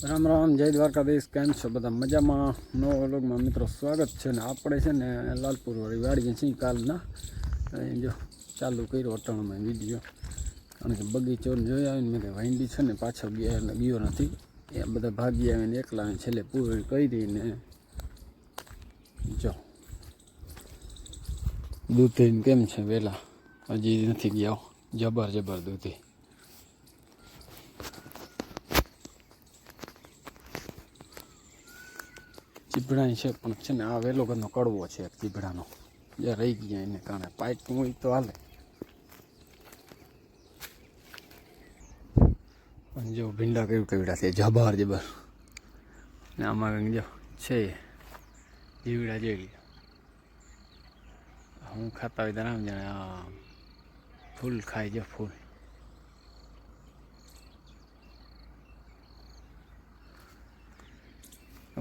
રામ રામ, જય દ્વારકાધીશ. કેમ છો બધા? મજામાં? નવો વ્લોગમાં મિત્રો સ્વાગત છે. ને આપણે છે ને લાલપુર વાળી વાડીએ છીએ કાલના. જો ચાલુ કર્યો અટાણામાં વિડીયો, કારણ કે બગીચો જોઈ આવીને મેં કંઈ વાંડી છે ને પાછો ગયો નથી. એ બધા ભાગી આવીને એકલા આવીને છેલ્લે પૂરી કરીને જો દૂધી કેમ છે વહેલા હજી નથી ગયા. જબર દૂધી. ચીભડા છે પણ છે ને આ વેલો ઘરનો કડવો છે ચીભડાનો, જે રહી ગયા એને કારણે પાઇપ હોય તો હાલે. પણ જો ભીંડા કેવડા છે જબર ને આમાં જો છે જીવડા જેવી. હું ખાતા હોય તો આમ જાણે આ ફૂલ ખાય છે ફૂલ.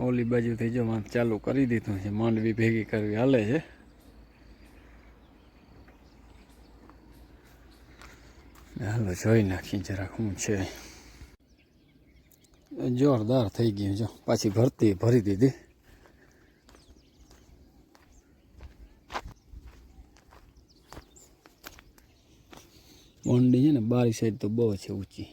ઓલી બાજુથી જો ચાલુ કરી દીધું છે, માંડવી ભેગી કરવી હાલે છે. હાલો જોઈ નાખી જરાક શું છે. જોરદાર થઈ ગયું. જો પાછી ભરી દીધી. મંડી છે ને બારી સાઈડ તો બહુ છે ઊંચી.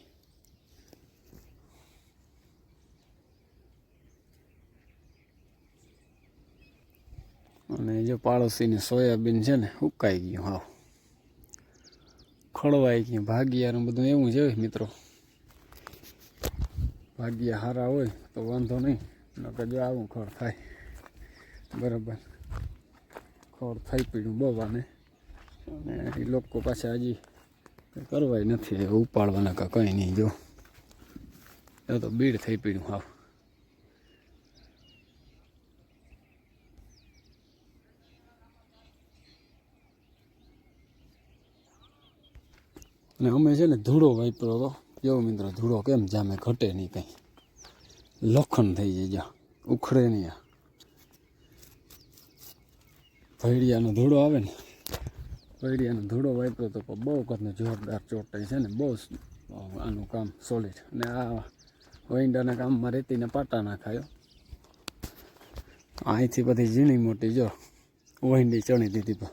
અને જો પાડોશીને સોયાબીન છે ને ઉકાઈ ગયું, હાવ ખળવાઈ ગયું. ભાગિયાનું બધું એવું છે મિત્રો. ભાગ્યા સારા હોય તો વાંધો નહીં, નકર જો આવું ખડ થાય. બરાબર ખડ થઈ પીડ્યું બવાને. અને એ લોકો પાછા હજી કરવાય નથી ઉપાડવાના કાં કંઈ નહીં. જો એ તો બીડ થઈ પીડ્યું હાવ. અને અમે છે ને ધૂળો વાપરો હતો. જો મિત્રો ધૂળો કેમ જામે, ઘટે નહીં કંઈ, લોખંડ થઈ જાય, જ્યાં ઉખડે નહીં. આ ભૈડિયાનો ધૂળો આવે ને, ભૈડિયાનો ધૂળો વાપરો તો બહુ કરનો જોરદાર ચોટાઈ છે ને, બહુ આનું કામ સોલિડ. અને આ વૈંડાના કામમાં રેતીને પાટા નાખાયો. અહીંથી બધી ઝીણી મોટી જો વૈંડી ચણી દીધી.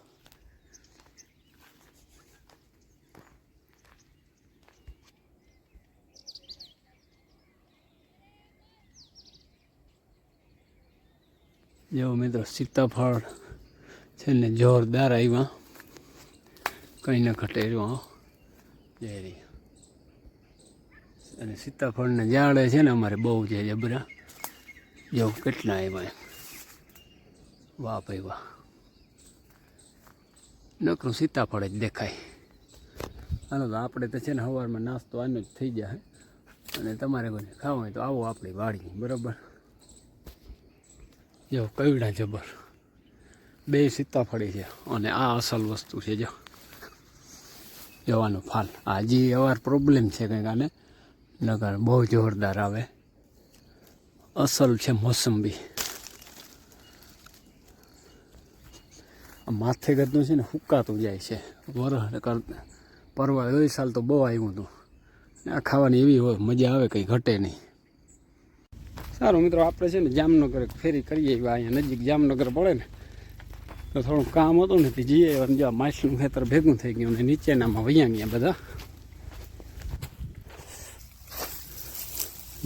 જો મિત્રો સીતાફળ છે ને જોરદાર આવ્યા, કંઈ ન ઘટે રહ્યો જેરી. અને સીતાફળને ઝાડે છે ને અમારે બહુ છે જબરા. જો કેટલા આવ્યા, વાહ ભાઈ વાહ. નકરું સીતાફળ જ દેખાય. હાલો તો આપણે તો છે ને સવારમાં નાસ્તો આનો જ થઈ જાય. અને તમારે કોઈ ખાવું હોય તો આવો આપણી વાડી, બરાબર. જો કવડા જબર બે સીતાફળી છે. અને આ અસલ વસ્તુ છે. જો જવાનું ફાલ હજી અવાર પ્રોબ્લેમ છે કંઈક આને, નગર બહુ જોરદાર આવે. અસલ છે મોસંબી. માથે ગતનું છે ને હુકાતું જાય છે. પરવા ગઈ સાલ તો બહુ આવ્યું હતું. આ ખાવાની એવી હોય મજા આવે, કંઈ ઘટે નહીં. સારું મિત્રો, આપણે છે ને જામનગર ફેરી કરીએ. અહીંયા નજીક જામનગર પડે ને તો થોડું કામ હતું ને તે જઈએ. જો માછલીનું ખેતર ભેગું થઈ ગયું ને નીચેનામાં વૈયા ગયા બધા.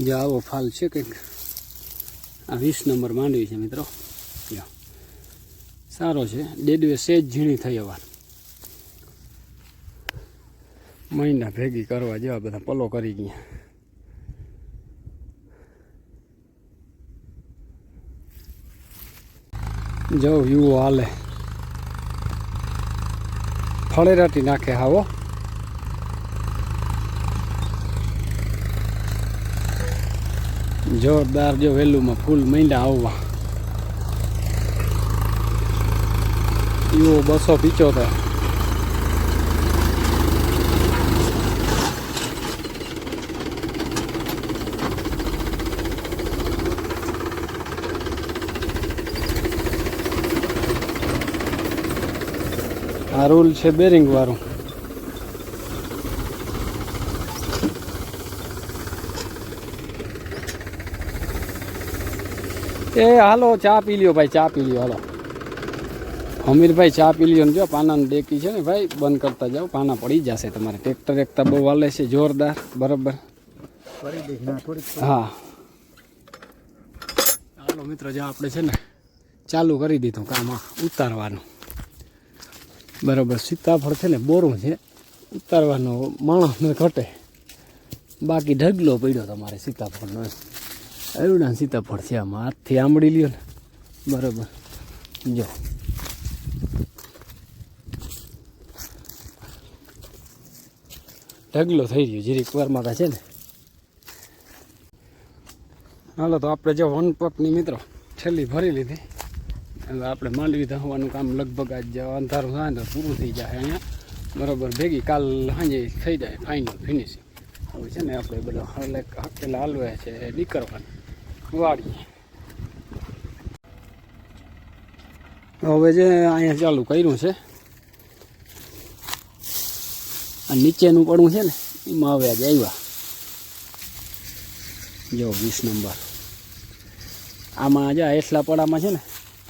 જો આવો ફાલ છે કંઈક. આ 20 નંબર માંડવી છે મિત્રો. જો સારો છે. ડેડવે સેજ ઝીણી થઈ અવાર. મહિના ભેગી કરવા જેવા બધા પલો કરી ગયા. જો યુવો હાલે ફળેરાટી નાખે. હાવો જોરદાર. જો વેલુમાં ફૂલ માંડ્યા આવવા. યુવો 275. આ રૂલ છે બેરિંગ વાળું. એ હાલો ચા પી લ્યો ભાઈ, ચા પી લ્યો હાલો. હમીરભાઈ ચા પી લ્યો ને જો પાનાની ડેકી છે ને ભાઈ, બંધ કરતા જાઓ, પાના પડી જશે તમારે. ટ્રેક્ટર એકતા બહુ હાલે છે જોરદાર, બરાબર. હા હાલો મિત્રો, જો આપણે છે ને ચાલુ કરી દીધું કામ ઉતારવાનું, બરાબર. સીતાફળ છે ને બોરું છે, ઉતારવાનો માણસને ઘટે, બાકી ઢગલો પડ્યો તમારે સીતાફળનો. એવડા સીતાફળ છે, આમાં હાથથી આંબળી લ્યો ને, બરાબર. જો ઢગલો થઈ રહ્યો જીરીક વારમાં છે ને. હાલો તો આપણે જો વન પકની મિત્રો છેલ્લી ભરી લીધી. હવે આપણે માંડવી ધોવાનું કામ લગભગ આજ અંધારું થાય તો પૂરું થઈ જાય અહીંયા, બરાબર. ભેગી કાલ સાંજે થઈ જાય ફાઇનલ ફિનિશિંગ. હવે છે ને આપણે બધા હકેલા હાલવા છે નીકળવાનું વાળીએ. હવે જે અહીંયા ચાલુ કર્યું છે આ નીચેનું પડવું છે ને, એમાં હવે આજે આવ્યા જો 20 નંબર. આમાં જ એટલા પડામાં છે ને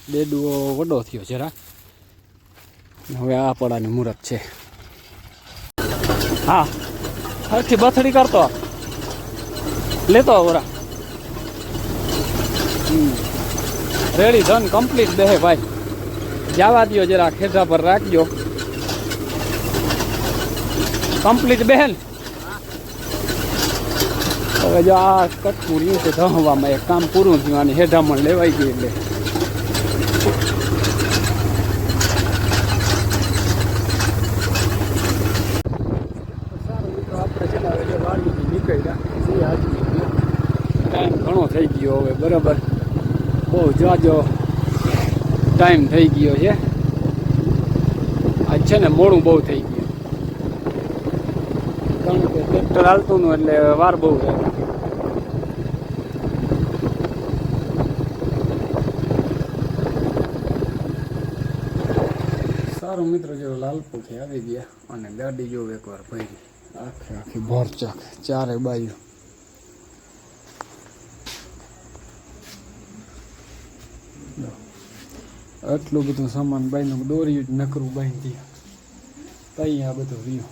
ડેડુઓ વડો થયો જરા. હવે આ પડાની મુહૂર્ત છે. હા હરખી બથડી કરતો લેતો વરા. રેડી ધન કમ્પ્લીટ દે ભાઈ. જવા દો જરા, ખેડા પર રાખજો. કમ્પ્લીટ બેન. હવે જો આ કટકું રહ્યું છે ધવામાં, એક કામ પૂરું થયું અને હેઠામણ લેવાઈ ગઈ. એટલે સારું મિત્રો, આપણે છે ને હવે જો વાડીથી નીકળ્યા ટાઈમ ઘણો થઈ ગયો હવે, બરાબર. બહુ જાજો ટાઈમ થઈ ગયો છે આજ છે ને, મોડું બહુ થઈ ગયું. કારણ કે ટ્રેક્ટર હાલતું નું એટલે વાર બહુ રહે. સારું મિત્રો, જો લાલપુરથી આવી ગયા અને ગાડી જો એકવાર ભરી આખી ભરચક ચારે બાજુ. આટલું બધું સામાન બાંધ્યું, દોર્યું જ નકરું બાંધી તઈ આ બધું રહ્યું.